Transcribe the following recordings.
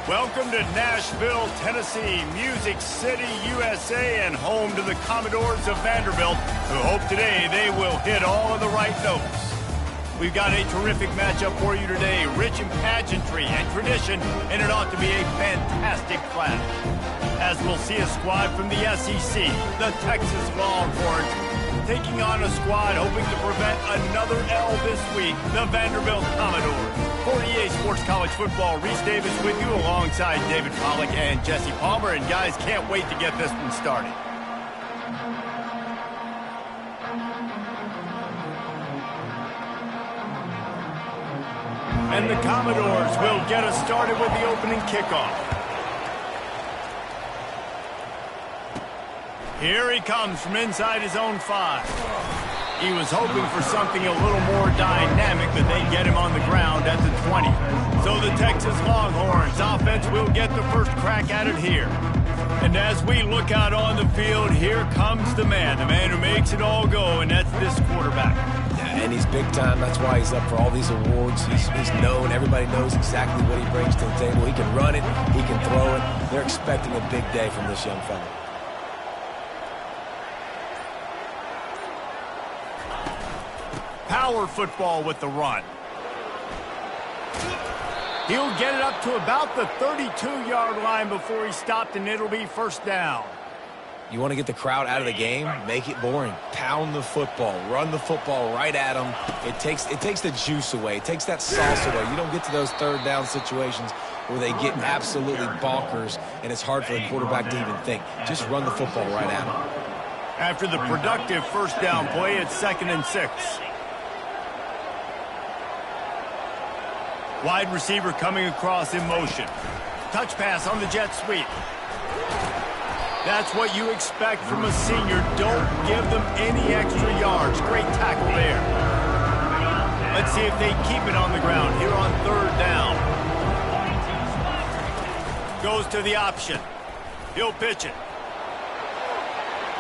Welcome to Nashville, Tennessee, Music City, USA, and home to the Commodores of Vanderbilt, who hope today they will hit all of the right notes. We've got a terrific matchup for you today, rich in pageantry and tradition, and it ought to be a fantastic clash. As we'll see a squad from the SEC, the Texas Longhorns, taking on a squad hoping to prevent another L this week, the Vanderbilt Commodores. For EA Sports College Football, Reese Davis with you alongside David Pollack and Jesse Palmer. And guys, can't wait to get this one started. And the Commodores will get us started with the opening kickoff. Here he comes from inside his own 5. He was hoping for something a little more dynamic, but they get him on the ground at the 20. So the Texas Longhorns offense will get the first crack at it here. And as we look out on the field, here comes the man who makes it all go, and that's this quarterback. Yeah, and he's big time. That's why he's up for all these awards. He's known. Everybody knows exactly what he brings to the table. He can run it. He can throw it. They're expecting a big day from this young fella. Power football with the run. He'll get it up to about the 32-yard line before he's stopped, and it'll be first down. You want to get the crowd out of the game? Make it boring. Pound the football. Run the football right at them. It takes the juice away. It takes that sauce away. You don't get to those third down situations where they get absolutely bonkers, and it's hard for the quarterback to even think. Just run the football right at them. After the productive first down play, it's 2nd and 6. Wide receiver coming across in motion. Touch pass on the jet sweep. That's what you expect from a senior. Don't give them any extra yards. Great tackle there. Let's see if they keep it on the ground here on 3rd down. Goes to the option. He'll pitch it.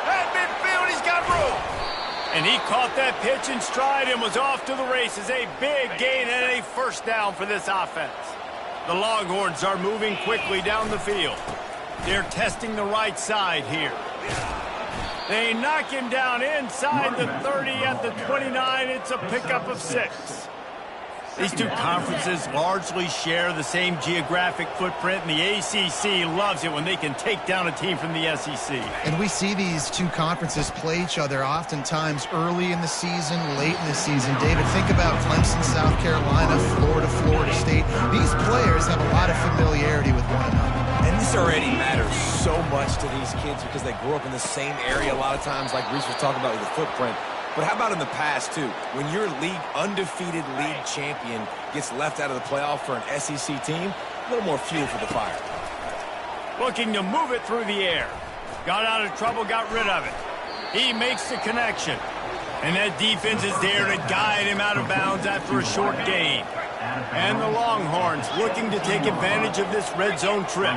At midfield, he's got room. And he caught that pitch in stride and was off to the races. A big gain and a first down for this offense. The Longhorns are moving quickly down the field. They're testing the right side here. They knock him down inside the 30 at the 29. It's a pickup of 6. These two conferences largely share the same geographic footprint, and the ACC loves it when they can take down a team from the SEC. And we see these two conferences play each other oftentimes early in the season, late in the season. David, think about Clemson, South Carolina, Florida, Florida State. These players have a lot of familiarity with one another. And this already matters so much to these kids because they grew up in the same area a lot of times, like Reese was talking about with the footprint. But how about in the past, too? When your undefeated league champion gets left out of the playoff for an SEC team, a little more fuel for the fire. Looking to move it through the air. Got out of trouble, got rid of it. He makes the connection. And that defense is there to guide him out of bounds after a short gain. And the Longhorns looking to take advantage of this red zone trip.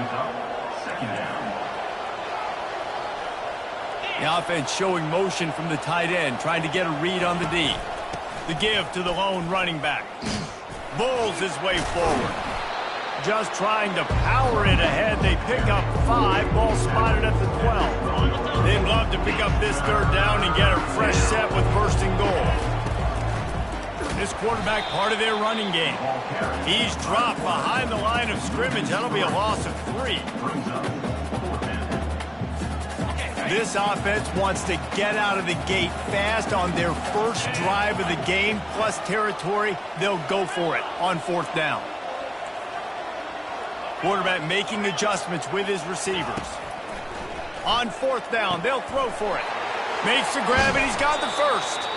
The offense showing motion from the tight end, trying to get a read on the D. The give to the lone running back. Bulls his way forward. Just trying to power it ahead. They pick up 5. Ball spotted at the 12. They'd love to pick up this 3rd down and get a fresh set with 1st and goal. This quarterback part of their running game. He's dropped behind the line of scrimmage. That'll be a loss of 3. This offense wants to get out of the gate fast on their first drive of the game, plus territory. They'll go for it on 4th down. Quarterback making adjustments with his receivers. On 4th down, they'll throw for it. Makes the grab, and he's got the first.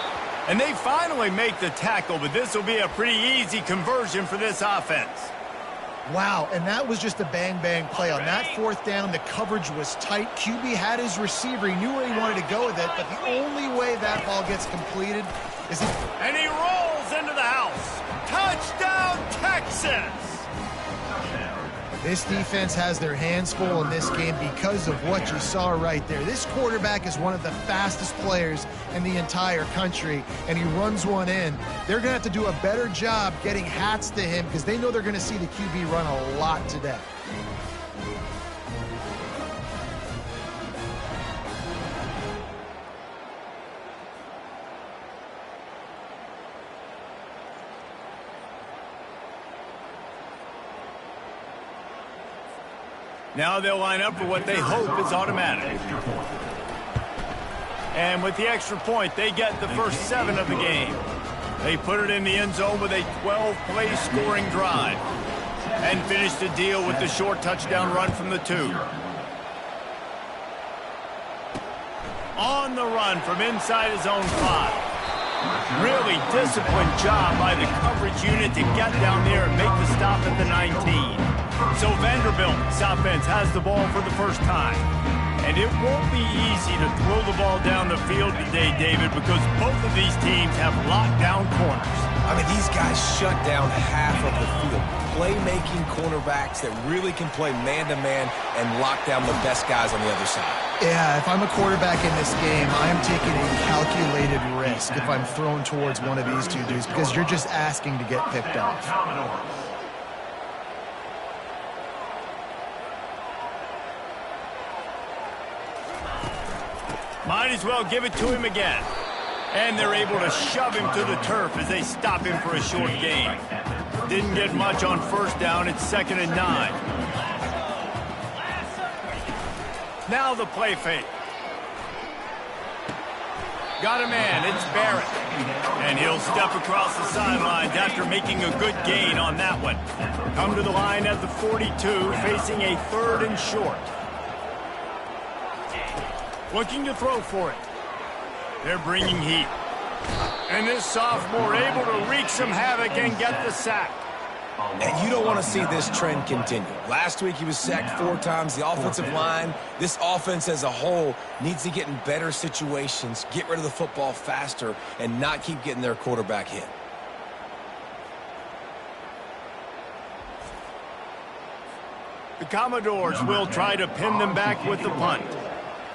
And they finally make the tackle, but this will be a pretty easy conversion for this offense. Wow, and that was just a bang-bang play. On that 4th down, the coverage was tight. QB had his receiver. He knew where he wanted to go with it, but the only way that ball gets completed is... And he rolls into the house. Touchdown, Texas! This defense has their hands full in this game because of what you saw right there. This quarterback is one of the fastest players in the entire country, and he runs one in. They're going to have to do a better job getting hats to him because they know they're going to see the QB run a lot today. Now they'll line up for what they hope is automatic. And with the extra point, they get the first 7 of the game. They put it in the end zone with a 12-play scoring drive and finish the deal with the short touchdown run from the 2. On the run from inside his own 5. Really disciplined job by the coverage unit to get down there and make the stop at the 19. So Vanderbilt's offense has the ball for the first time. And it won't be easy to throw the ball down the field today, David, because both of these teams have locked down corners. I mean, these guys shut down half of the field. Playmaking cornerbacks that really can play man-to-man and lock down the best guys on the other side. Yeah, if I'm a quarterback in this game, I'm taking a calculated risk if I'm thrown towards one of these two dudes because you're just asking to get picked off. Might as well give it to him again. And they're able to shove him to the turf as they stop him for a short gain. Didn't get much on first down. It's 2nd and 9. Now the play fake. Got a man. It's Barrett. And he'll step across the sidelines after making a good gain on that one. Come to the line at the 42, facing a 3rd and short. Looking to throw for it. They're bringing heat. And this sophomore able to wreak some havoc and get the sack. And you don't want to see this trend continue. Last week he was sacked 4 times. The offensive line, this offense as a whole, needs to get in better situations, get rid of the football faster, and not keep getting their quarterback hit. The Commodores will try to pin them back with the punt.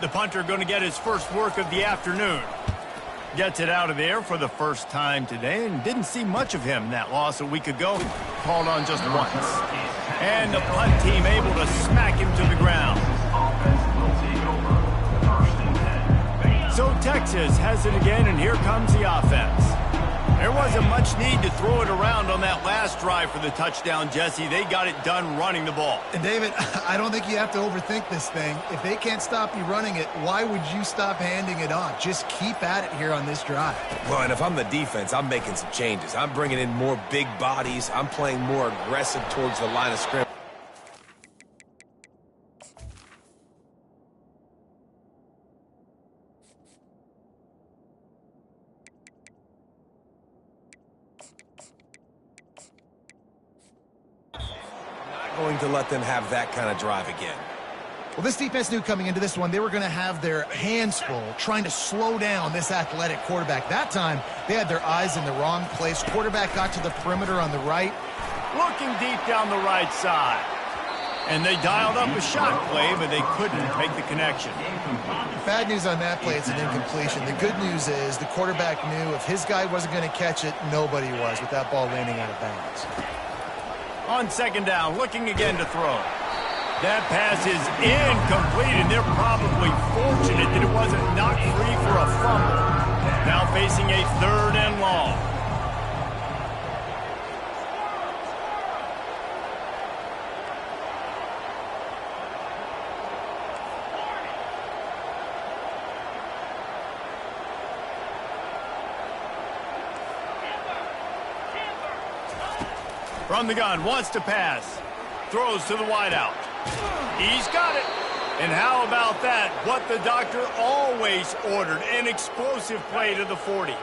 The punter going to get his first work of the afternoon. Gets it out of there for the first time today and didn't see much of him. That loss a week ago, called on just once. And the punt team able to smack him to the ground. So Texas has it again, and here comes the offense. There wasn't much need to throw it around on that last drive for the touchdown, Jesse. They got it done running the ball. And David, I don't think you have to overthink this thing. If they can't stop you running it, why would you stop handing it off? Just keep at it here on this drive. Well, and if I'm the defense, I'm making some changes. I'm bringing in more big bodies. I'm playing more aggressive towards the line of scrimmage. Going to let them have that kind of drive again. Well, this defense knew coming into this one they were going to have their hands full trying to slow down this athletic quarterback. That time, they had their eyes in the wrong place. Quarterback got to the perimeter on the right. Looking deep down the right side. And they dialed up a shot play, but they couldn't make the connection. Bad news on that play, it's an incompletion. The good news is the quarterback knew if his guy wasn't going to catch it, nobody was with that ball landing out of bounds. On 2nd down, looking again to throw. That pass is incomplete, and they're probably fortunate that it wasn't knocked free for a fumble. Now facing a 3rd and long. From the gun, wants to pass. Throws to the wideout. He's got it. And how about that? What the doctor always ordered, an explosive play to the 40.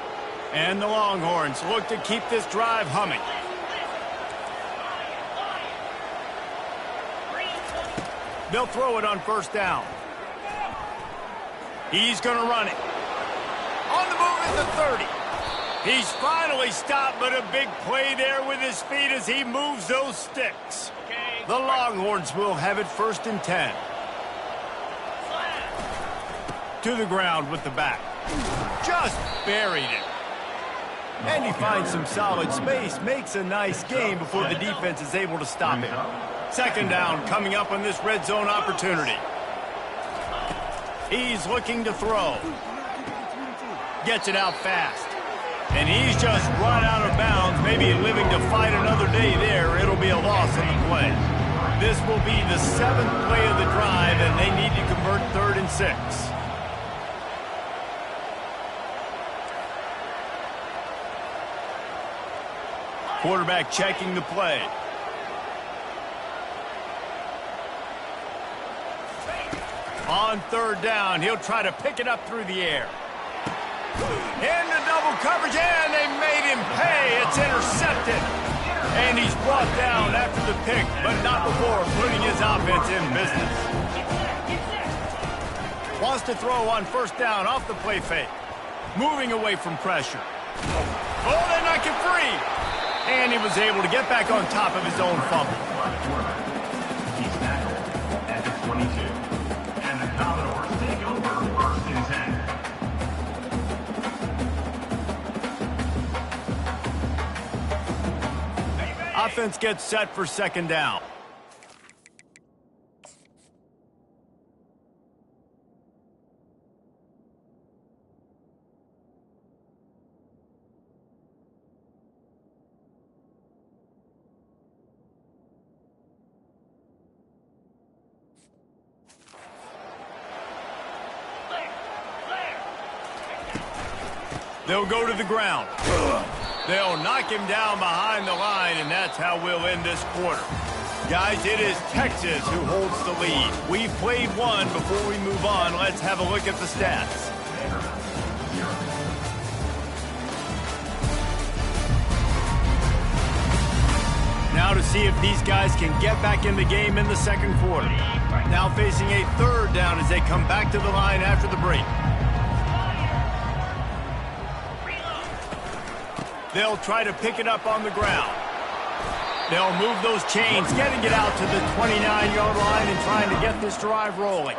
And the Longhorns look to keep this drive humming. They'll throw it on 1st down. He's going to run it. On the move at the 30. He's finally stopped, but a big play there with his feet as he moves those sticks. Okay, The Longhorns will have it 1st and 10. To the ground with the back. Just buried it. And he finds some solid space, makes a nice game before the defense is able to stop him. 2nd down coming up on this red zone opportunity. He's looking to throw. Gets it out fast. And he's just run out of bounds, maybe living to fight another day there. It'll be a loss in the play. This will be the 7th play of the drive, and they need to convert 3rd and 6. Quarterback checking the play. On 3rd down, he'll try to pick it up through the air. Into double coverage, and they made him pay. It's intercepted. And he's brought down after the pick, but not before putting his offense in business. Wants to throw on 1st down off the play fake. Moving away from pressure. Oh, they knock him free. And he was able to get back on top of his own fumble. He's tackled at the 22. And the Commodores take over 1st and 10. Offense gets set for 2nd down. They'll go to the ground. They'll knock him down behind the line, and that's how we'll end this quarter. Guys, it is Texas who holds the lead. We've played one. Before we move on, let's have a look at the stats. Now to see if these guys can get back in the game in the 2nd quarter. Now facing a 3rd down as they come back to the line after the break. They'll try to pick it up on the ground. They'll move those chains, getting it out to the 29-yard line and trying to get this drive rolling.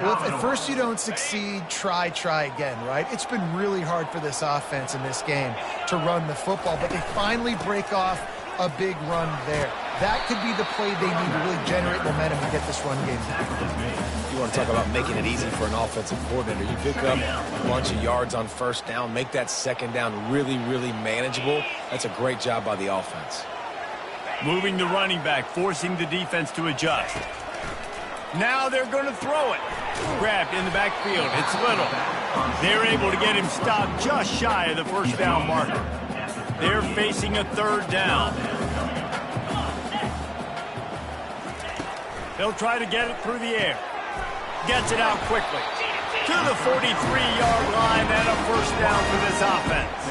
Well, if at first you don't succeed, try again, right? It's been really hard for this offense in this game to run the football, but they finally break off a big run there. That could be the play they need to really generate momentum and get this run game. You want to talk about making it easy for an offensive coordinator. You pick up a bunch of yards on 1st down, make that 2nd down really, really manageable. That's a great job by the offense. Moving the running back, forcing the defense to adjust. Now they're going to throw it. Grabbed in the backfield. It's Little. They're able to get him stopped just shy of the 1st down marker. They're facing a 3rd down. They'll try to get it through the air. Gets it out quickly. To the 43-yard line and a 1st down for this offense.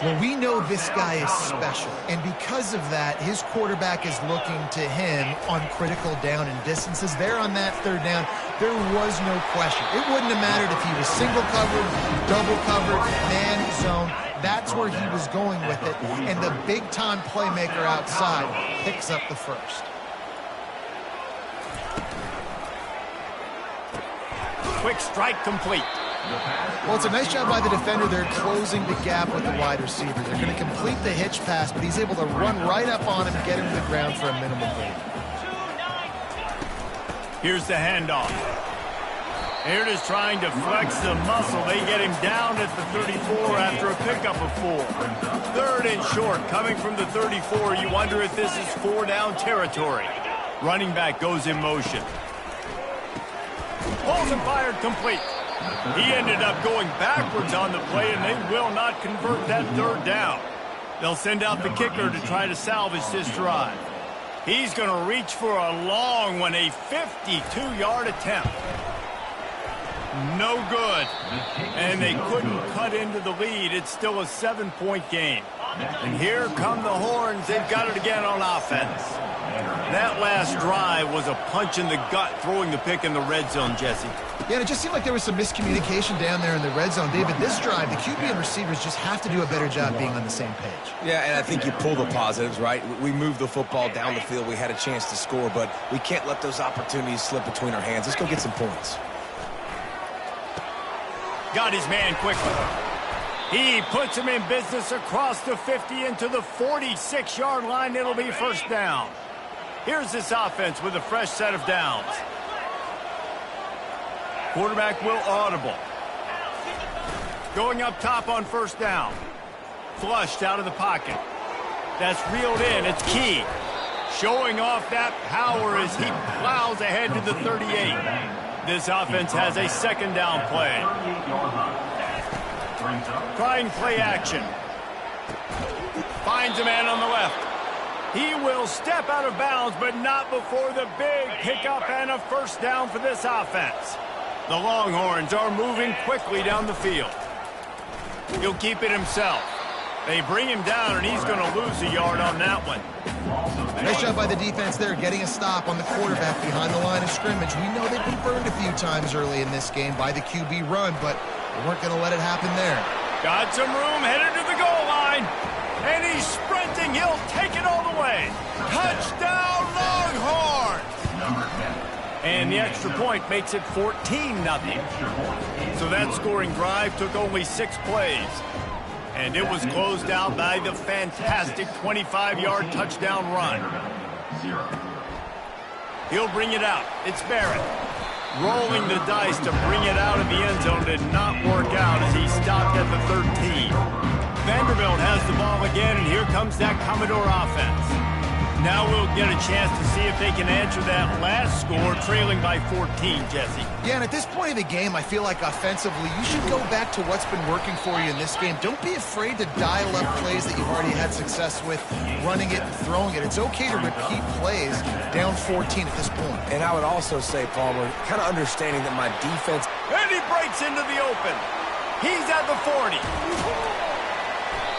Well, we know this guy is special, and because of that, his quarterback is looking to him on critical down and distances. There on that 3rd down, there was no question. It wouldn't have mattered if he was single covered, double covered, man zone. That's where he was going with it, and the big-time playmaker outside picks up the 1st. Quick strike complete. Well, it's a nice job by the defender. They're closing the gap with the wide receiver. They're going to complete the hitch pass, but he's able to run right up on him and get him to the ground for a minimal gain. Here's the handoff. Here it is trying to flex the muscle. They get him down at the 34 after a pickup of 4. 3rd and short coming from the 34. You wonder if this is 4-down territory. Running back goes in motion. Pulls and fired complete. He ended up going backwards on the play, and they will not convert that 3rd down. They'll send out the kicker to try to salvage this drive. He's going to reach for a long one, a 52-yard attempt. No good. And they couldn't cut into the lead. It's still a 7-point game. And here come the Horns. They've got it again on offense. That last drive was a punch in the gut, throwing the pick in the red zone, Jesse. Yeah, and it just seemed like there was some miscommunication down there in the red zone. David, this drive, the QB and receivers just have to do a better job being on the same page. Yeah, and I think you pull the positives, right? We moved the football down the field. We had a chance to score, but we can't let those opportunities slip between our hands. Let's go get some points. Got his man quickly. He puts him in business across the 50 into the 46-yard line. It'll be first down. Here's this offense with a fresh set of downs. Quarterback will audible. Going up top on first down. Flushed out of the pocket. That's reeled in. It's key. Showing off that power as he plows ahead to the 38. This offense has a second down play. Trying play action. Finds a man on the left. He will step out of bounds, but not before the big pickup and a first down for this offense. The Longhorns are moving quickly down the field. He'll keep it himself. They bring him down, and he's going to lose a yard on that one. Nice job by the defense there, getting a stop on the quarterback behind the line of scrimmage. We know they've been burned a few times early in this game by the QB run, but we weren't going to let it happen there. Got some room, headed to the goal line. And he's sprinting. He'll take it all the way. Touchdown, Longhorns! And the extra point makes it 14-0. So that scoring drive took only 6 plays. And it was closed out by the fantastic 25-yard touchdown run. He'll bring it out. It's Barrett. Rolling the dice to bring it out of the end zone did not work out as he stopped at the 13. Vanderbilt has the ball again, and here comes that Commodore offense. Now we'll get a chance to see if they can answer that last score, trailing by 14, Jesse. Yeah, and at this point of the game, I feel like offensively, you should go back to what's been working for you in this game. Don't be afraid to dial up plays that you've already had success with, running it and throwing it. It's okay to repeat plays down 14 at this point. And I would also say, Palmer, kind of understanding that my defense... And he breaks into the open. He's at the 40.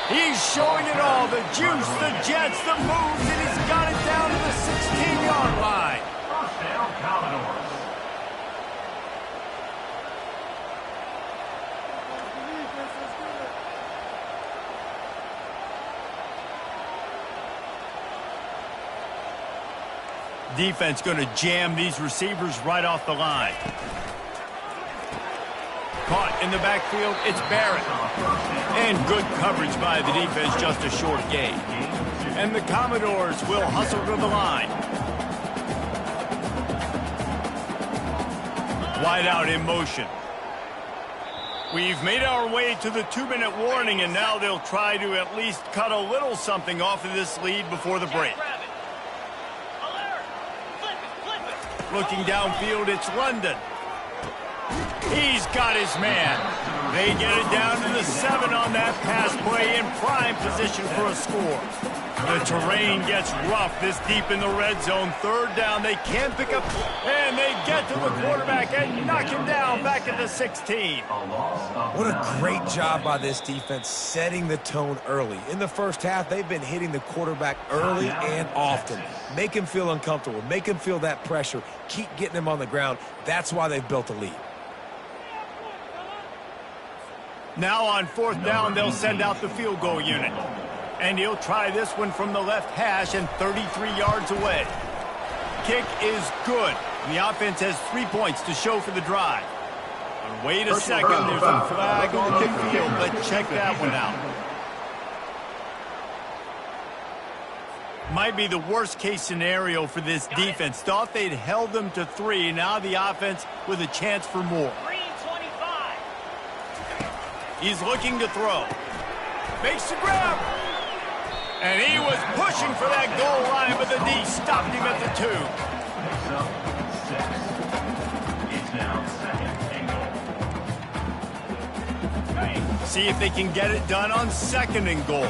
He's showing it all, the juice, the jets, the moves, and he's got it down to the 16-yard line. First down, Commodores. Defense going to jam these receivers right off the line. Caught in the backfield, it's Barrett. And good coverage by the defense, just a short gain. And the Commodores will hustle to the line. Wide out in motion. We've made our way to the 2-minute warning, and now they'll try to at least cut a little something off of this lead before the break. Looking downfield, it's London. He's got his man. They get it down to the 7 on that pass play in prime position for a score. The terrain gets rough this deep in the red zone. Third down, they can't pick up, and they get to the quarterback and knock him down back at the 16. What a great job by this defense setting the tone early. In the first half, they've been hitting the quarterback early and often. Make him feel uncomfortable. Make him feel that pressure. Keep getting him on the ground. That's why they've built a lead. Now on fourth down, they'll send out the field goal unit. And he'll try this one from the left hash and 33 yards away. Kick is good. The offense has 3 points to show for the drive. And wait a second, there's a flag on the field, but check that one out. Might be the worst case scenario for this defense. Thought they'd held them to 3. Now the offense with a chance for more. He's looking to throw. Makes the grab. And he was pushing for that goal line, but the D stopped him at the 2. It's now second and goal. See if they can get it done on second and goal.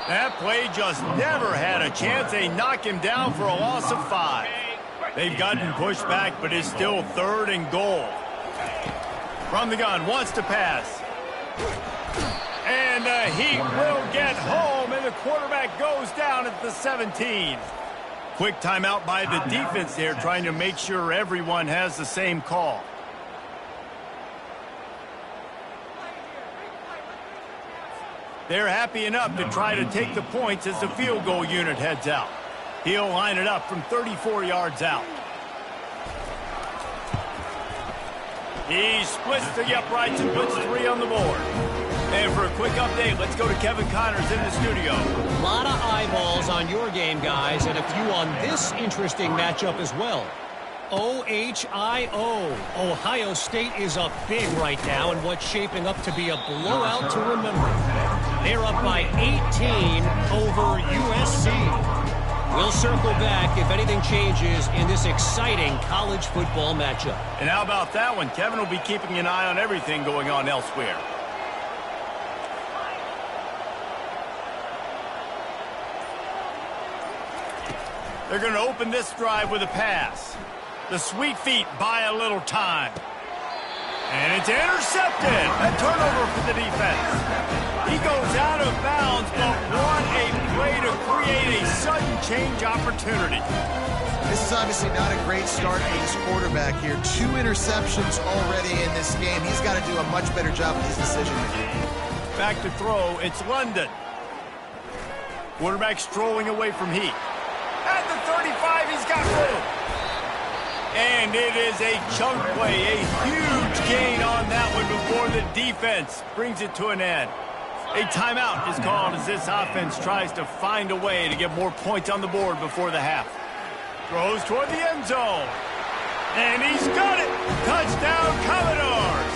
That play just never had a chance. They knock him down for a loss of 5. They've gotten pushed back, but it's still third and goal. From the gun, wants to pass. And a the Heat will get home, and the quarterback goes down at the 17. Quick timeout by the defense there, trying to make sure everyone has the same call. They're happy enough to try to take the points as the field goal unit heads out. He'll line it up from 34 yards out. He splits the uprights and puts 3 on the board. And for a quick update, let's go to Kevin Connors in the studio. A lot of eyeballs on your game, guys, and a few on this interesting matchup as well. OHIO. Ohio State is up big right now in what's shaping up to be a blowout to remember. They're up by 18 over USC. We'll circle back if anything changes in this exciting college football matchup. And how about that one? Kevin will be keeping an eye on everything going on elsewhere. They're going to open this drive with a pass. The sweet feet buy a little time. And it's intercepted. A turnover for the defense. He goes out of bounds, but what a play to create a sudden change opportunity. This is obviously not a great start for this quarterback here. 2 interceptions already in this game. He's got to do a much better job with his decision making. Back to throw, it's London. Quarterback strolling away from Heat. At the 35, he's got room. And it is a chunk play, a huge gain on that one before the defense brings it to an end. A timeout is called as this offense tries to find a way to get more points on the board before the half. Throws toward the end zone. And he's got it. Touchdown, Commodores.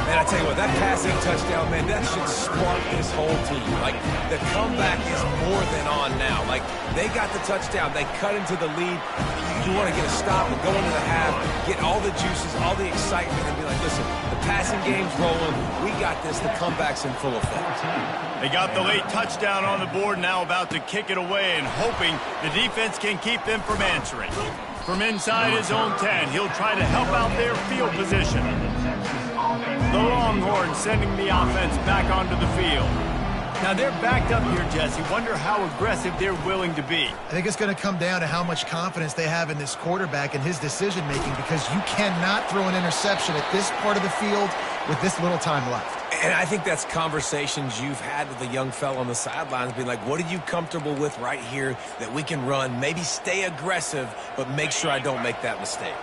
Man, I tell you what, that passing touchdown, man, that should spark this whole team. Like, the comeback is more than on now. Like, they got the touchdown. They cut into the lead. You want to get a stop and go into the half, get all the juices, all the excitement, and be like, listen, the passing game's rolling. We got this. The comeback's in full effect. They got the late touchdown on the board, now about to kick it away and hoping the defense can keep them from answering. From inside his own 10, he'll try to help out their field position. The Longhorns sending the offense back onto the field. Now they're backed up here, Jesse. Wonder how aggressive they're willing to be. I think it's going to come down to how much confidence they have in this quarterback and his decision-making, because you cannot throw an interception at this part of the field with this little time left. And I think that's conversations you've had with the young fella on the sidelines, being like, what are you comfortable with right here that we can run? Maybe stay aggressive, but make sure I don't make that mistake.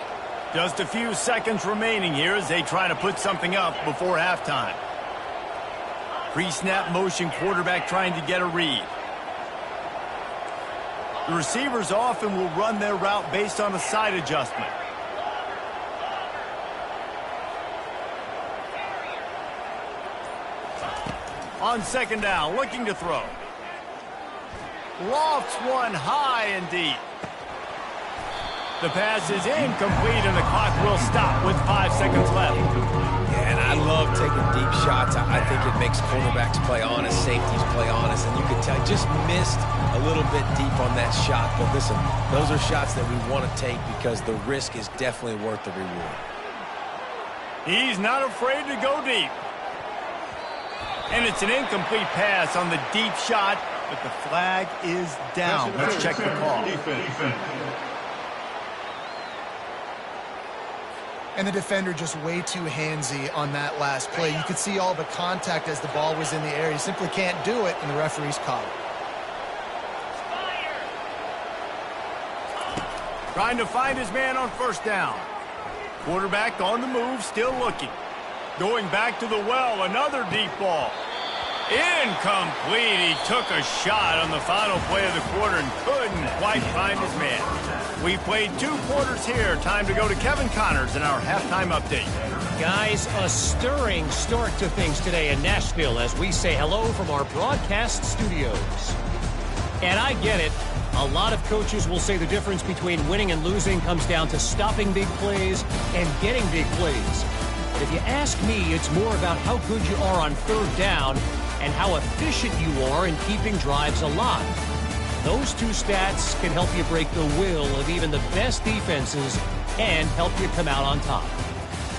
Just a few seconds remaining here as they try to put something up before halftime. Pre-snap motion, quarterback trying to get a read. The receivers often will run their route based on a side adjustment. On second down, looking to throw. Lofts one high and deep. The pass is incomplete, and the clock will stop with 5 seconds left. Yeah, and I love taking deep shots. I think it makes quarterbacks play honest, safeties play honest, and you can tell just missed a little bit deep on that shot. But listen, those are shots that we want to take because the risk is definitely worth the reward. He's not afraid to go deep. And it's an incomplete pass on the deep shot, but the flag is down. Let's check the call. And the defender just way too handsy on that last play. You could see all the contact as the ball was in the air. He simply can't do it, and the referee's caught it. Trying to find his man on first down. Quarterback on the move, still looking. Going back to the well, another deep ball. Incomplete. He took a shot on the final play of the quarter and couldn't quite find his man. We played 2 quarters here. Time to go to Kevin Connors in our halftime update. Guys, a stirring start to things today in Nashville as we say hello from our broadcast studios. And I get it. A lot of coaches will say the difference between winning and losing comes down to stopping big plays and getting big plays. But if you ask me, it's more about how good you are on third down and how efficient you are in keeping drives alive. Those 2 stats can help you break the will of even the best defenses and help you come out on top.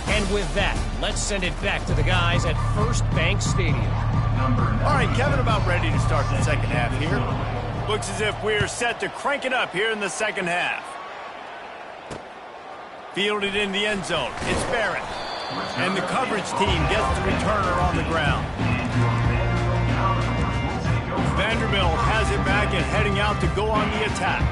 And with that, let's send it back to the guys at First Bank Stadium. All right, Kevin, about ready to start the second half here. Looks as if we're set to crank it up here in the second half. Fielded in the end zone. It's Barrett. And the coverage team gets the returner on the ground. Vanderbilt has it back and heading out to go on the attack.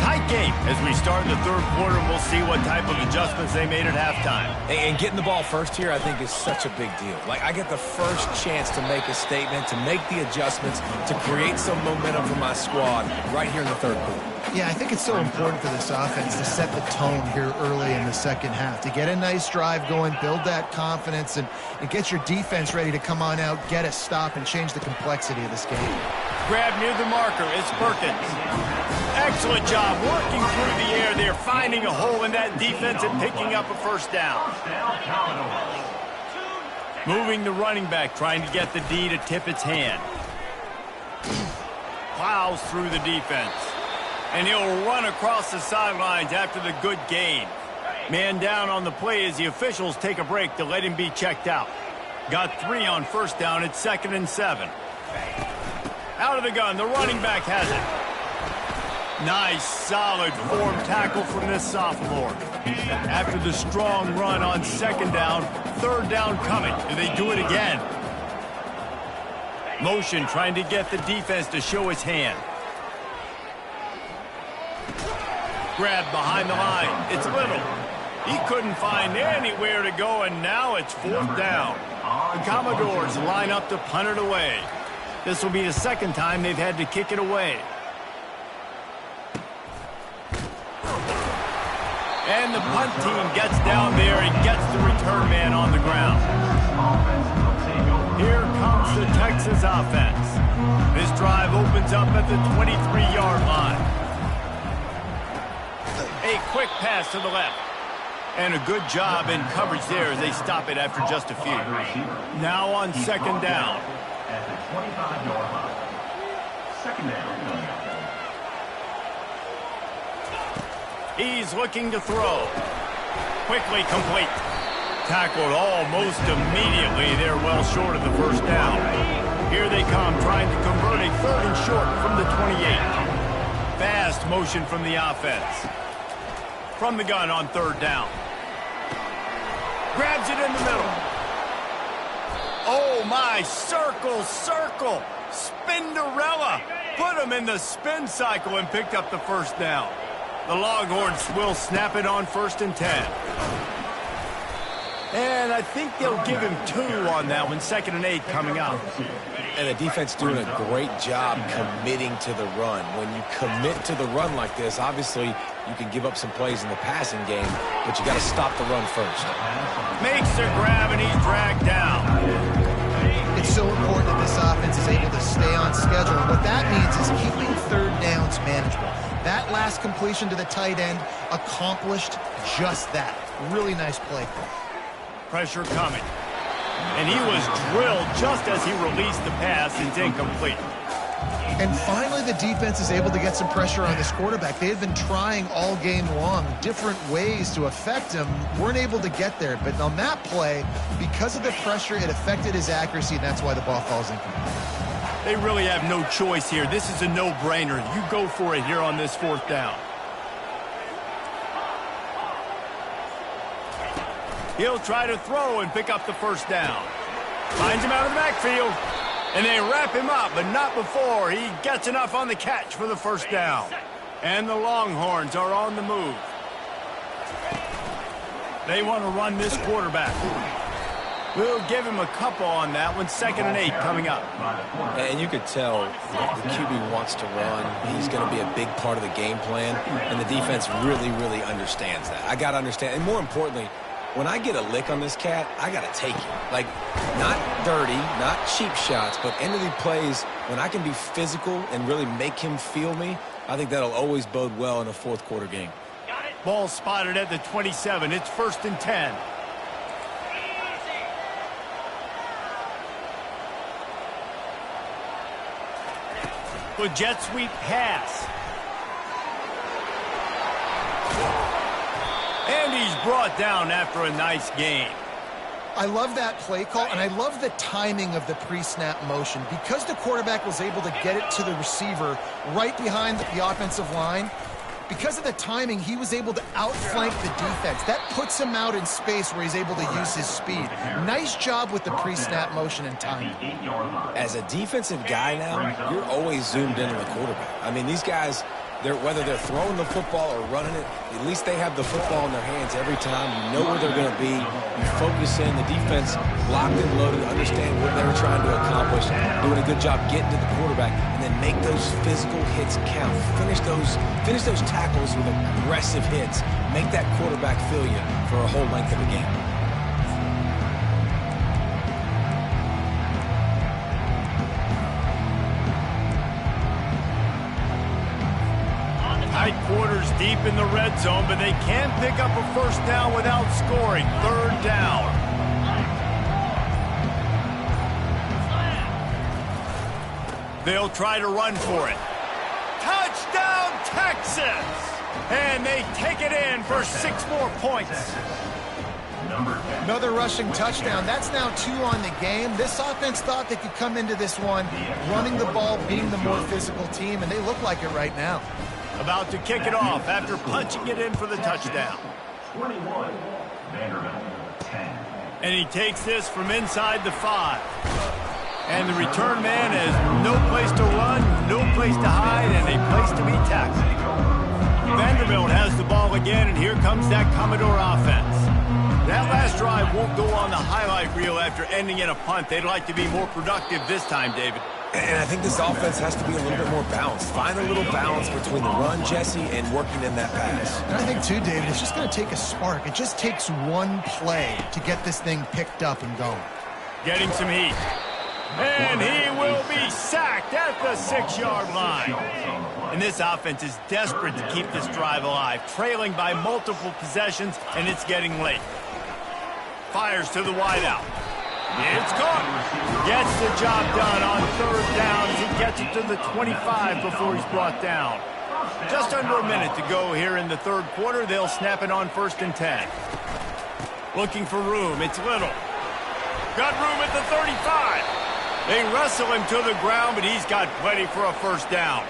Tight game as we start the third quarter, and we'll see what type of adjustments they made at halftime. And getting the ball first here, I think, is such a big deal. Like, I get the first chance to make a statement, to make the adjustments, to create some momentum for my squad right here in the third quarter. Yeah, I think it's so important for this offense to set the tone here early in the second half, to get a nice drive going, build that confidence, and get your defense ready to come on out, get a stop, and change the complexity of this game. Grab near the marker. It's Perkins. Excellent job working through the air there, finding a hole in that defense and picking up a first down. Moving the running back, trying to get the D to tip its hand. Plows through the defense. And he'll run across the sidelines after the good gain. Man down on the play as the officials take a break to let him be checked out. Got 3 on first down. It's 2nd and 7. Out of the gun, the running back has it. Nice, solid form tackle from this sophomore. After the strong run on 2nd down, 3rd down coming. Do they do it again? Motion trying to get the defense to show his hand. Grab behind the line. It's Little. He couldn't find anywhere to go, and now it's 4th down. The Commodores line up to punt it away. This will be the 2nd time they've had to kick it away. And the punt team gets down there and gets the return man on the ground. Here comes the Texas offense. This drive opens up at the 23-yard line. A quick pass to the left. And a good job in coverage there as they stop it after just a few. Now on 2nd down. At the 25-yard line. 2nd down. He's looking to throw. Quickly complete. Tackled almost immediately. They're well short of the first down. Here they come, trying to convert a 3rd and short from the 28. Fast motion from the offense. From the gun on 3rd down. Grabs it in the middle. Oh, my. Circle, circle. Spinderella. Put him in the spin cycle and picked up the first down. The Longhorns will snap it on 1st and 10. And I think they'll give him 2 on that one. 2nd and 8 coming up. And the defense doing a great job committing to the run. When you commit to the run like this, obviously you can give up some plays in the passing game, but you got to stop the run first. Makes the grab, and he's dragged down. It's so important that this offense is able to stay on schedule. And what that means is keeping 3rd downs manageable. That last completion to the tight end accomplished just that. Really nice play. Pressure coming. And he was drilled just as he released the pass. It's incomplete. And finally, the defense is able to get some pressure on this quarterback. They had been trying all game long different ways to affect him. Weren't able to get there. But on that play, because of the pressure, it affected his accuracy, and that's why the ball falls incomplete. They really have no choice here. This is a no-brainer. You go for it here on this 4th down. He'll try to throw and pick up the first down. Finds him out of the backfield. And they wrap him up, but not before he gets enough on the catch for the first down. And the Longhorns are on the move. They want to run this quarterback. We'll give him a couple on that one. 2nd and 8 coming up. And you could tell the QB wants to run. He's going to be a big part of the game plan. And the defense really, really understands that. I got to understand. And more importantly, when I get a lick on this cat, I got to take it. Like, not dirty, not cheap shots, but end of the plays, when I can be physical and really make him feel me, I think that'll always bode well in a 4th quarter game. Ball spotted at the 27. It's 1st and 10. The jet sweep pass. And he's brought down after a nice gain. I love that play call, and I love the timing of the pre-snap motion. Because the quarterback was able to get it to the receiver right behind the offensive line, because of the timing, he was able to outflank the defense. That puts him out in space where he's able to use his speed. Nice job with the pre-snap motion and timing. As a defensive guy now, you're always zoomed in on the quarterback. I mean, these guys, whether they're throwing the football or running it, at least they have the football in their hands every time. You know where they're going to be. You focus in. The defense locked and loaded, understand what they're trying to accomplish, doing a good job getting to the quarterback, and then make those physical hits count. Finish those tackles with aggressive hits. Make that quarterback feel you for a whole length of the game. Tight quarters deep in the red zone, but they can pick up a first down without scoring. Third down. They'll try to run for it. Touchdown, Texas! And they take it in for 6 more points. Another rushing touchdown. That's now 2 on the game. This offense thought they could come into this one running the ball, being the more physical team, and they look like it right now. About to kick it off after punching it in for the touchdown. 21, Vanderbilt 10. And he takes this from inside the 5. And the return man has no place to run, no place to hide, and a place to be tackled. Vanderbilt has the ball again, and here comes that Commodore offense. That last drive won't go on the highlight reel after ending in a punt. They'd like to be more productive this time, David. And I think this offense has to be a little bit more balanced. Find a little balance between the run, Jesse, and working in that pass. And I think, too, David, it's just going to take a spark. It just takes one play to get this thing picked up and going. Getting some heat. And he will be sacked at the 6-yard line. And this offense is desperate to keep this drive alive, trailing by multiple possessions, and it's getting late. Fires to the wideout. It's caught. Gets the job done on third down as he gets it to the 25 before he's brought down. Just under a minute to go here in the third quarter. They'll snap it on 1st and 10. Looking for room. It's Little. Got room at the 35. They wrestle him to the ground, but he's got plenty for a first down.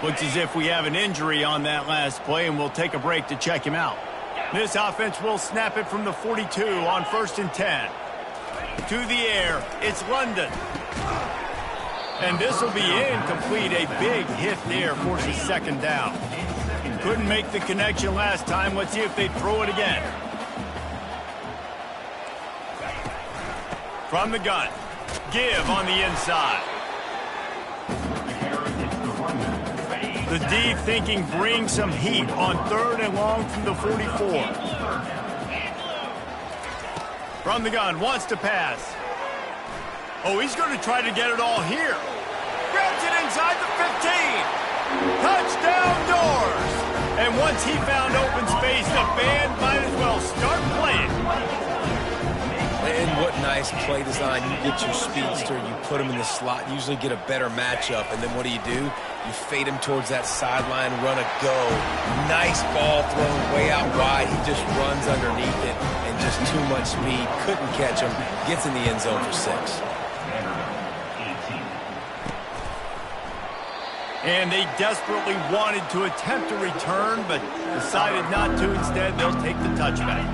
Looks as if we have an injury on that last play, and we'll take a break to check him out. This offense will snap it from the 42 on 1st and 10. To the air, it's London. And this will be incomplete. A big hit there forces 2nd down. Couldn't make the connection last time. Let's see if they throw it again. From the gun. Give on the inside. The D thinking bring some heat on 3rd and long from the 44. From the gun, wants to pass. Oh, he's going to try to get it all here. Grabs it inside the 15. Touchdown Doors. And once he found open space, the band might as well start playing. And what nice play design. You get your speedster, you put him in the slot, usually get a better matchup, and then what do? You fade him towards that sideline, run a go. Nice ball thrown way out wide. He just runs underneath it, and just too much speed. Couldn't catch him. Gets in the end zone for 6. And they desperately wanted to attempt a return, but decided not to. Instead, they'll take the touchback.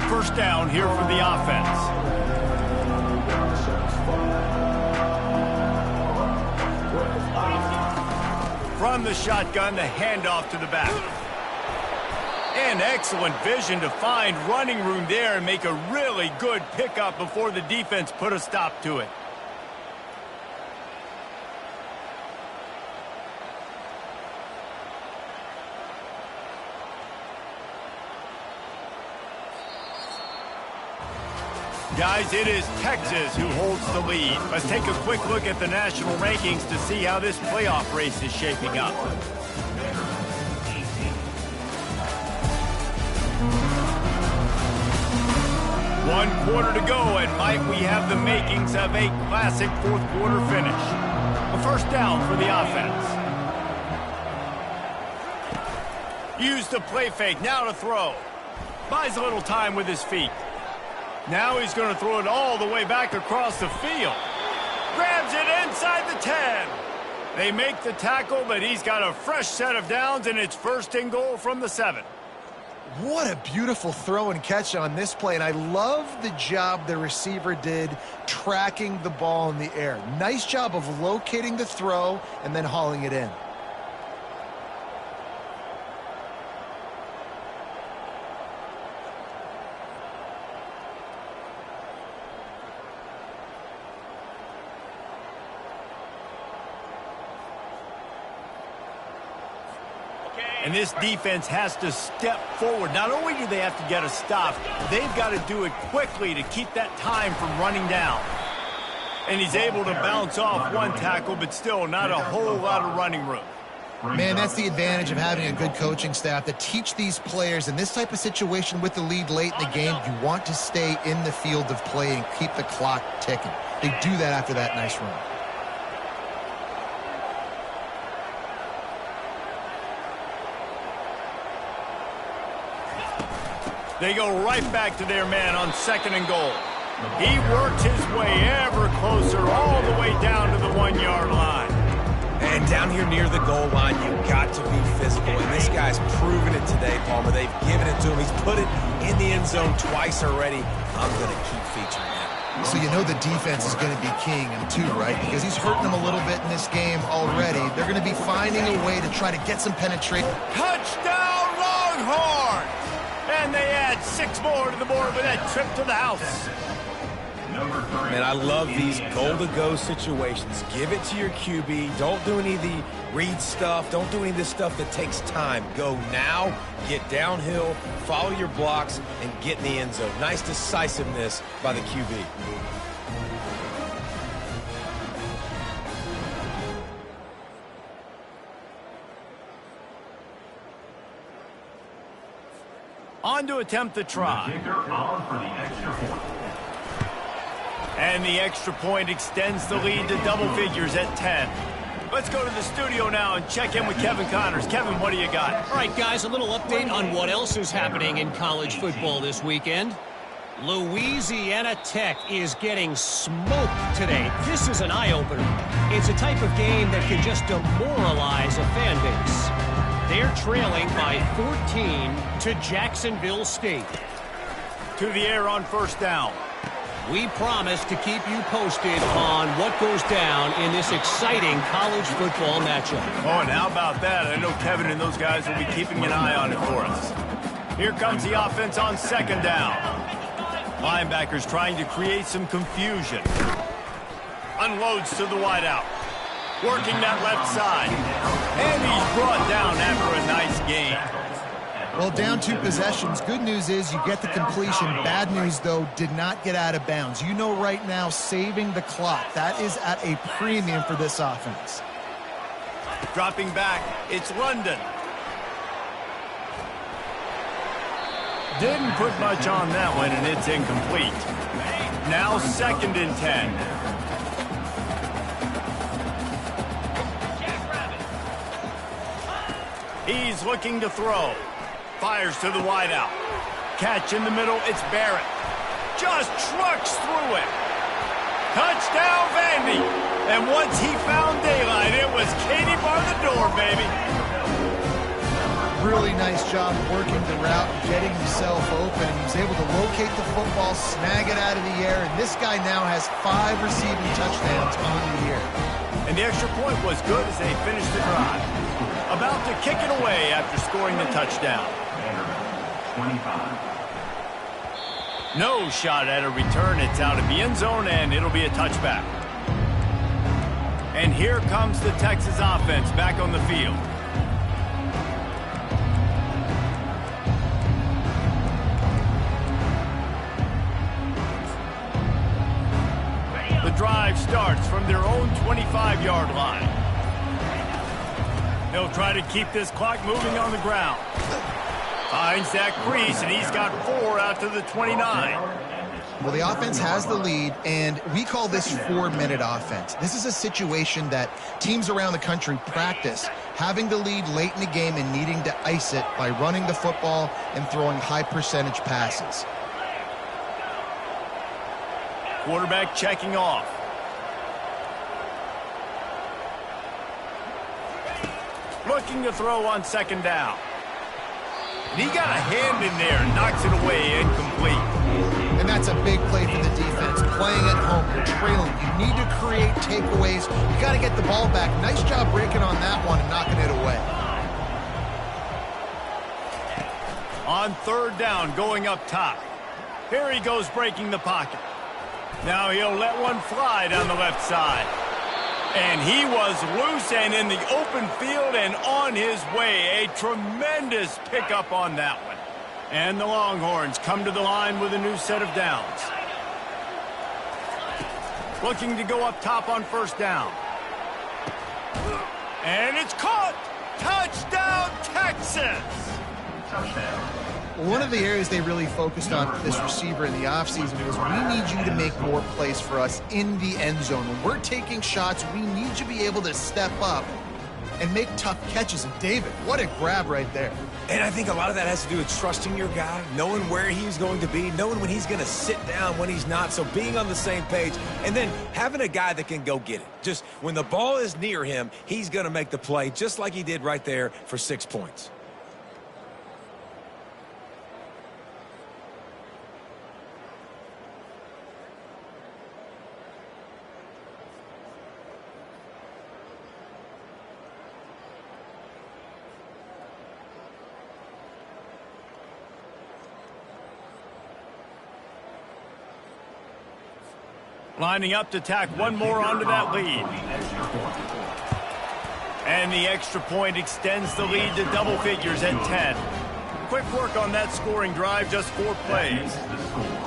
First down here for the offense. From the shotgun, the handoff to the back. And excellent vision to find running room there and make a really good pickup before the defense put a stop to it. Guys, it is Texas who holds the lead. Let's take a quick look at the national rankings to see how this playoff race is shaping up. One quarter to go, and might we have the makings of a classic fourth quarter finish. A first down for the offense. Use the play fake, now to throw. Buys a little time with his feet. Now he's going to throw it all the way back across the field. Grabs it inside the 10. They make the tackle, but he's got a fresh set of downs, and it's 1st and goal from the 7. What a beautiful throw and catch on this play, and I love the job the receiver did tracking the ball in the air. Nice job of locating the throw and then hauling it in. And this defense has to step forward. Not only do they have to get a stop, they've got to do it quickly to keep that time from running down. And he's able to bounce off one tackle, but still not a whole lot of running room. Man, that's the advantage of having a good coaching staff to teach these players in this type of situation with the lead late in the game. You want to stay in the field of play and keep the clock ticking. They do that after that nice run. They go right back to their man on 2nd and goal. He works his way ever closer all the way down to the 1-yard line. And down here near the goal line, you've got to be physical. And this guy's proven it today, Palmer. They've given it to him. He's put it in the end zone twice already. I'm going to keep featuring him. So you know the defense is going to be keying him too, right? Because he's hurting them a little bit in this game already. They're going to be finding a way to try to get some penetration. Touchdown, Longhorns! And they add 6 more to the board with that trip to the house. Man, I love these goal-to-go situations. Give it to your QB. Don't do any of the read stuff. Don't do any of this stuff that takes time. Go now, get downhill, follow your blocks, and get in the end zone. Nice decisiveness by the QB. On to attempt the try. And the extra point extends the lead to double figures at 10. Let's go to the studio now and check in with Kevin Connors. Kevin, what do you got? All right, guys, a little update on what else is happening in college football this weekend. Louisiana Tech is getting smoked today. This is an eye-opener. It's a type of game that can just demoralize a fan base. They're trailing by 14 to Jacksonville State. To the air on 1st down. We promise to keep you posted on what goes down in this exciting college football matchup. Oh, and how about that? I know Kevin and those guys will be keeping an eye on it for us. Here comes the offense on 2nd down. Linebackers trying to create some confusion. Unloads to the wideout. Working that left side. And he's brought down after a nice gain. Well, down 2 possessions. Good news is you get the completion. Bad news, though, did not get out of bounds. You know right now, saving the clock. That is at a premium for this offense. Dropping back, it's London. Didn't put much on that one, and it's incomplete. Now 2nd and 10. He's looking to throw. Fires to the wideout. Catch in the middle, it's Barrett. Just trucks through it. Touchdown, Vandy. And once he found daylight, it was Katie bar the door, baby. Really nice job working the route and getting himself open. He was able to locate the football, snag it out of the air, and this guy now has 5 receiving touchdowns on the year. And the extra point was good as they finished the drive. About to kick it away after scoring the touchdown. 25. No shot at a return. It's out of the end zone, and it'll be a touchback. And here comes the Texas offense back on the field. The drive starts from their own 25-yard line. They'll try to keep this clock moving on the ground. Finds that crease, and he's got 4 out to the 29. Well, the offense has the lead, and we call this 4-minute offense. This is a situation that teams around the country practice, having the lead late in the game and needing to ice it by running the football and throwing high-percentage passes. Quarterback checking off. Looking to throw on second down. And he got a hand in there and knocks it away, incomplete. And that's a big play for the defense. Playing at home, you're trailing. You need to create takeaways. You got to get the ball back. Nice job breaking on that one and knocking it away. On third down, going up top. Here he goes breaking the pocket. Now he'll let one fly down the left side. And he was loose and in the open field and on his way. A tremendous pickup on that one. And the Longhorns come to the line with a new set of downs. Looking to go up top on first down. And it's caught! Touchdown, Texas! Touchdown. One of the areas they really focused on with this receiver in the offseason was we need you to make more plays for us in the end zone. When we're taking shots, we need you to be able to step up and make tough catches. And David, what a grab right there. And I think a lot of that has to do with trusting your guy, knowing where he's going to be, knowing when he's going to sit down, when he's not. So being on the same page, and then having a guy that can go get it. Just when the ball is near him, he's going to make the play, just like he did right there for 6 points. Lining up to tack one more onto that lead. And the extra point extends the lead to double figures at 10. Quick work on that scoring drive, just 4 plays.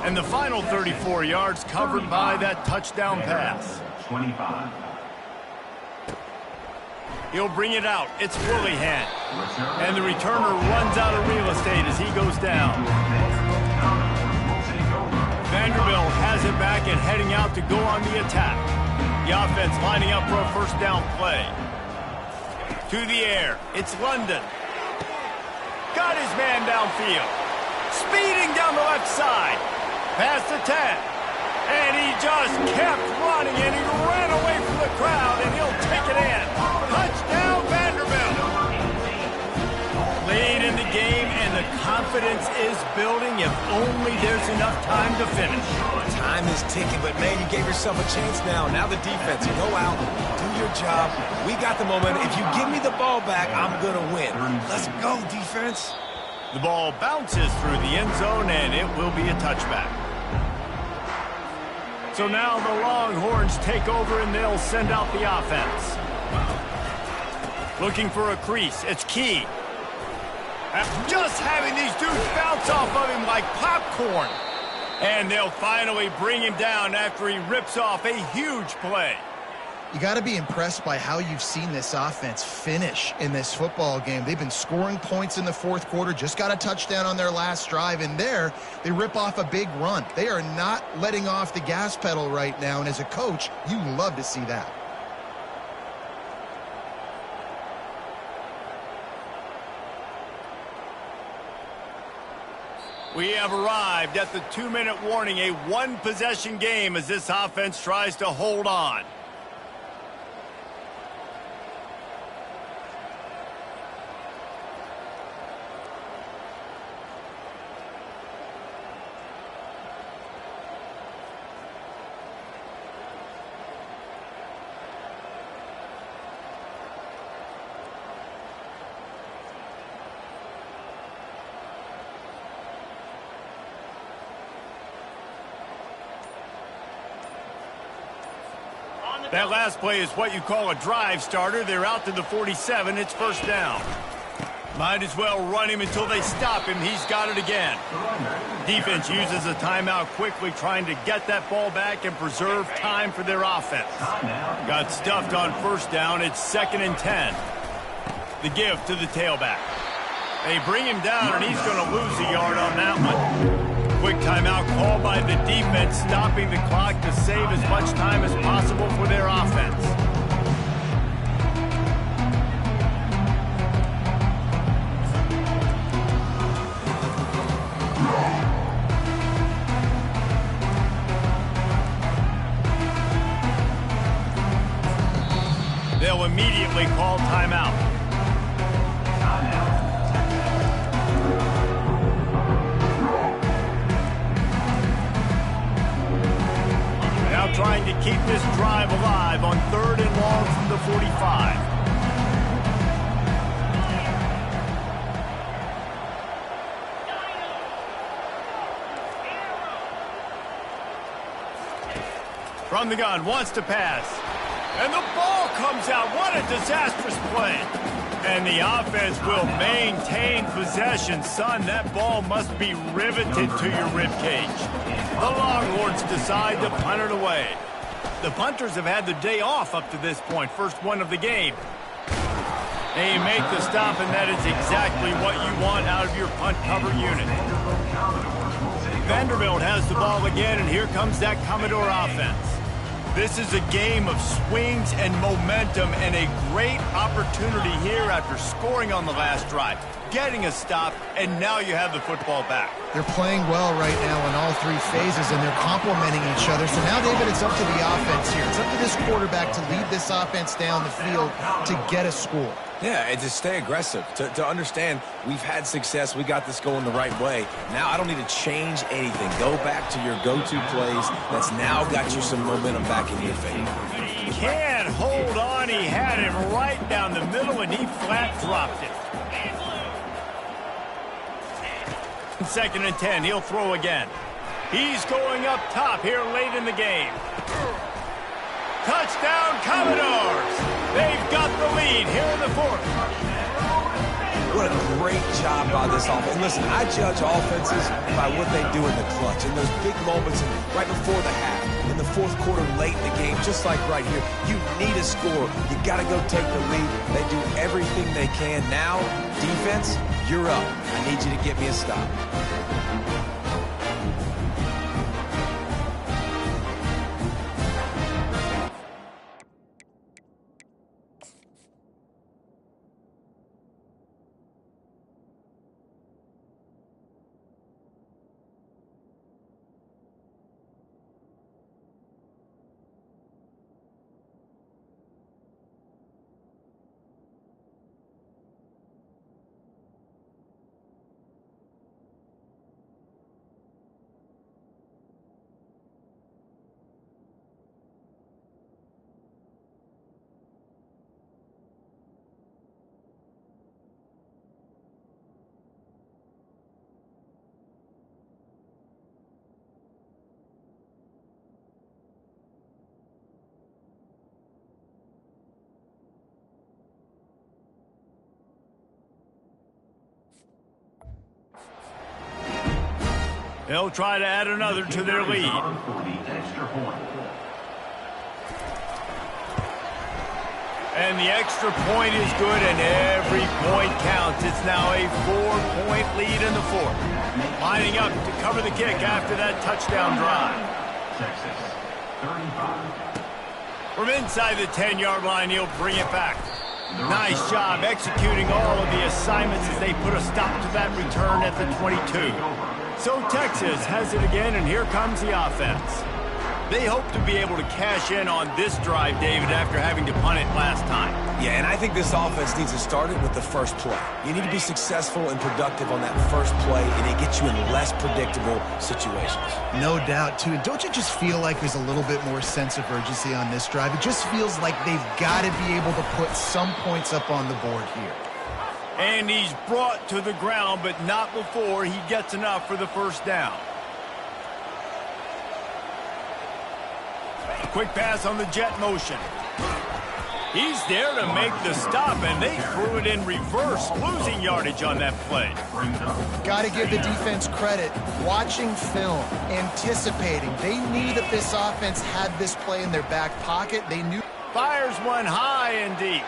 And the final 34 yards covered by that touchdown pass. 25. He'll bring it out. It's Willihan. And the returner runs out of real estate as he goes down. Vanderbilt has it back and heading out to go on the attack. The offense lining up for a first down play. To the air, it's London. Got his man downfield. Speeding down the left side. Past the 10. And he just kept running and he ran away from the crowd and he'll take it in. Touchdown Vanderbilt. Lead in the game and the confidence is building if only there's enough time to finish. Time is ticking, but man, you gave yourself a chance now. Now the defense, you go out, do your job. We got the momentum. If you give me the ball back, I'm going to win. Let's go, defense. The ball bounces through the end zone and it will be a touchback. So now the Longhorns take over and they'll send out the offense. Looking for a crease. It's Key. Just having these dudes bounce off of him like popcorn. And they'll finally bring him down after he rips off a huge play. You got to be impressed by how you've seen this offense finish in this football game. They've been scoring points in the fourth quarter, just got a touchdown on their last drive, and there they rip off a big run. They are not letting off the gas pedal right now, and as a coach, you love to see that. We have arrived at the 2-minute warning, a one-possession game as this offense tries to hold on. That last play is what you call a drive starter. They're out to the 47. It's first down. Might as well run him until they stop him. He's got it again. Defense uses a timeout quickly, trying to get that ball back and preserve time for their offense. Got stuffed on first down. It's 2nd and 10. The give to the tailback. They bring him down, and he's going to lose a yard on that one. Quick timeout called by the defense, stopping the clock to save as much time as possible for their offense. They'll immediately call timeout. Now trying to keep this drive alive on 3rd and long from the 45. From the gun, wants to pass. And the ball comes out. What a disastrous play. And the offense will maintain possession. Son, that ball must be riveted to your ribcage. The Longhorns decide to punt it away. The punters have had the day off up to this point. First one of the game. They make the stop, and that is exactly what you want out of your punt cover unit. Vanderbilt has the ball again, and here comes that Commodore offense. This is a game of swings and momentum, and a great opportunity here after scoring on the last drive, getting a stop, and now you have the football back. They're playing well right now in all three phases, and they're complementing each other. So now, David, it's up to the offense here. It's up to this quarterback to lead this offense down the field to get a score. Yeah, and to stay aggressive, to understand we've had success, we got this going the right way. Now I don't need to change anything. Go back to your go-to plays. That's now got you some momentum back in your favor. He can't hold on. He had him right down the middle, and he flat dropped it. 2nd and 10, he'll throw again. He's going up top here late in the game. Touchdown, Commodores! They've got the lead here in the 4th. What a great job by this offense. Listen, I judge offenses by what they do in the clutch. In those big moments right before the half, in the 4th quarter, late in the game, just like right here, you need a score. You got to go take the lead. They do everything they can. Now, defense, you're up. I need you to get me a stop. They'll try to add another to their lead. And the extra point is good, and every point counts. It's now a 4-point lead in the 4th. Lining up to cover the kick after that touchdown drive. From inside the 10-yard line, he'll bring it back. Nice job executing all of the assignments as they put a stop to that return at the 22. So Texas has it again, and here comes the offense. They hope to be able to cash in on this drive, David, after having to punt it last time. Yeah, and I think this offense needs to start it with the first play. You need to be successful and productive on that first play, and it gets you in less predictable situations. No doubt, too. And don't you just feel like there's a little bit more sense of urgency on this drive? It just feels like they've got to be able to put some points up on the board here. And he's brought to the ground, but not before he gets enough for the first down. Quick pass on the jet motion. He's there to make the stop, and they threw it in reverse, losing yardage on that play. Got to give the defense credit. Watching film, anticipating. They knew that this offense had this play in their back pocket. They knew. Fires one high and deep.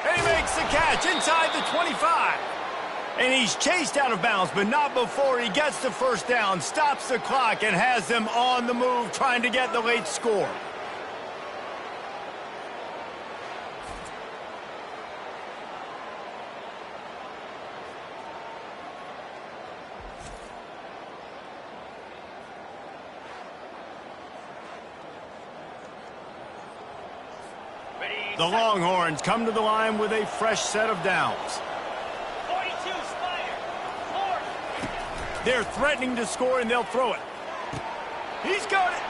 And he makes the catch inside the 25. And he's chased out of bounds, but not before he gets the first down, stops the clock, and has them on the move trying to get the late score. The Longhorns come to the line with a fresh set of downs. 42, Spider. 4. They're threatening to score, and they'll throw it. He's got it.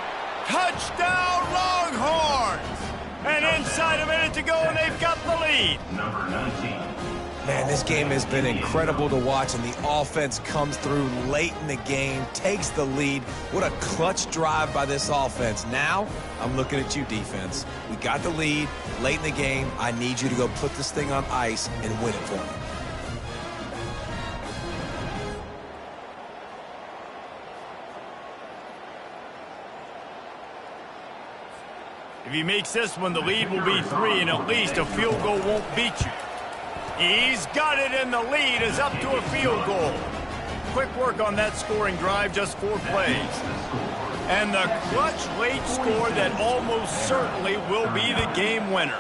Touchdown, Longhorns! And inside a minute to go, and they've got the lead. Number 19. Man, this game has been incredible to watch, and the offense comes through late in the game, takes the lead. What a clutch drive by this offense. Now, I'm looking at you, defense. We got the lead late in the game. I need you to go put this thing on ice and win it for me. If he makes this one, the lead will be 3, and at least a field goal won't beat you. He's got it, and the lead is up to a field goal. Quick work on that scoring drive, just 4 plays. And the clutch late score that almost certainly will be the game winner.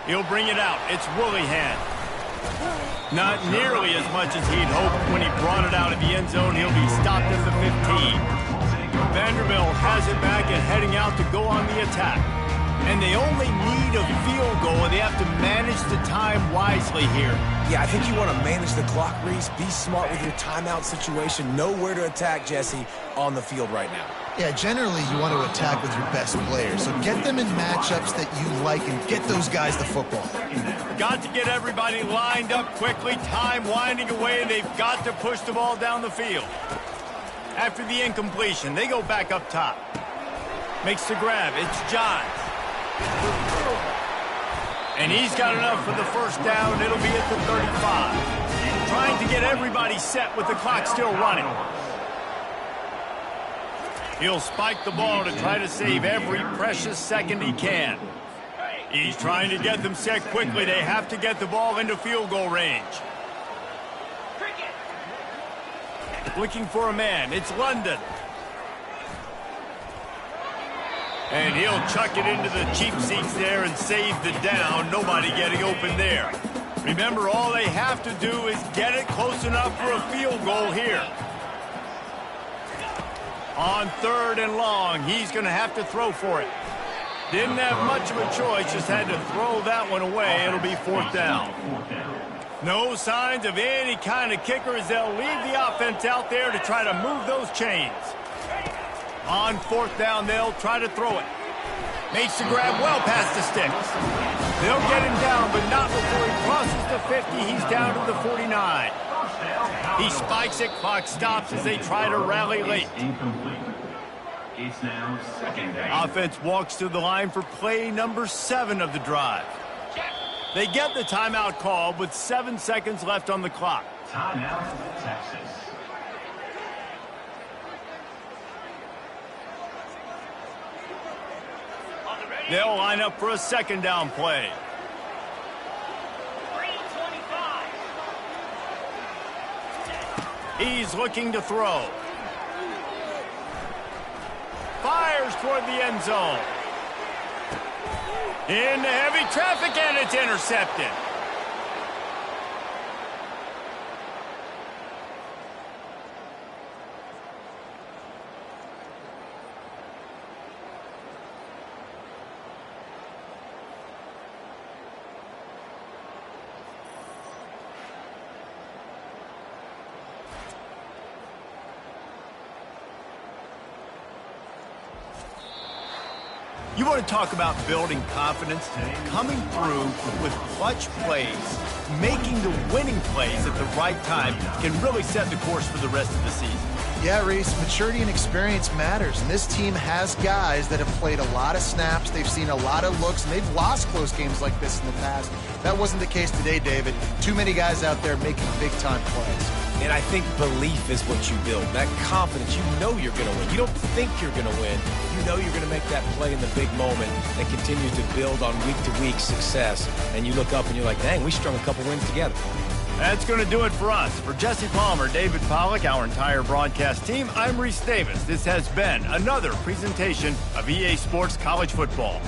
He'll bring it out. It's Willihan. Not nearly as much as he'd hoped when he brought it out of the end zone. He'll be stopped at the 15. Vanderbilt has it back and heading out to go on the attack. And they only need a field goal, and they have to manage the time wisely here. Yeah, I think you want to manage the clock, Reese. Be smart with your timeout situation. Know where to attack, Jesse, on the field right now. Yeah, generally you want to attack with your best players. So get them in matchups that you like and get those guys the football. Got to get everybody lined up quickly. Time winding away, and they've got to push the ball down the field. After the incompletion, they go back up top. Makes the grab. It's Johns. And he's got enough for the first down. It'll be at the 35. Trying to get everybody set with the clock still running. He'll spike the ball to try to save every precious second he can. He's trying to get them set quickly. They have to get the ball into field goal range. Looking for a man. It's London. And he'll chuck it into the cheap seats there and save the down. Nobody getting open there. Remember, all they have to do is get it close enough for a field goal here. On 3rd and long, he's going to have to throw for it. Didn't have much of a choice, just had to throw that one away. It'll be 4th down. No signs of any kind of kicker as they'll leave the offense out there to try to move those chains. On 4th down, they'll try to throw it. Makes the grab well past the sticks. They'll get him down, but not before he crosses the 50. He's down to the 49. He spikes it. Clock stops as they try to rally late. It's now 2nd down. Offense walks to the line for play number 7 of the drive. They get the timeout call with 7 seconds left on the clock. Timeout, Texas. They'll line up for a 2nd down play. 3:25. He's looking to throw. Fires toward the end zone. Into heavy traffic, and it's intercepted. You want to talk about building confidence? Coming through with clutch plays, making the winning plays at the right time can really set the course for the rest of the season. Yeah, Reese, maturity and experience matters, and this team has guys that have played a lot of snaps, they've seen a lot of looks, and they've lost close games like this in the past. That wasn't the case today, David. Too many guys out there making big-time plays. And I think belief is what you build. That confidence, you know you're going to win. You don't think you're going to win. You know you're going to make that play in the big moment that continues to build on week-to-week success. And you look up and you're like, dang, we strung a couple wins together. That's going to do it for us. For Jesse Palmer, David Pollack, our entire broadcast team, I'm Reese Davis. This has been another presentation of EA Sports College Football.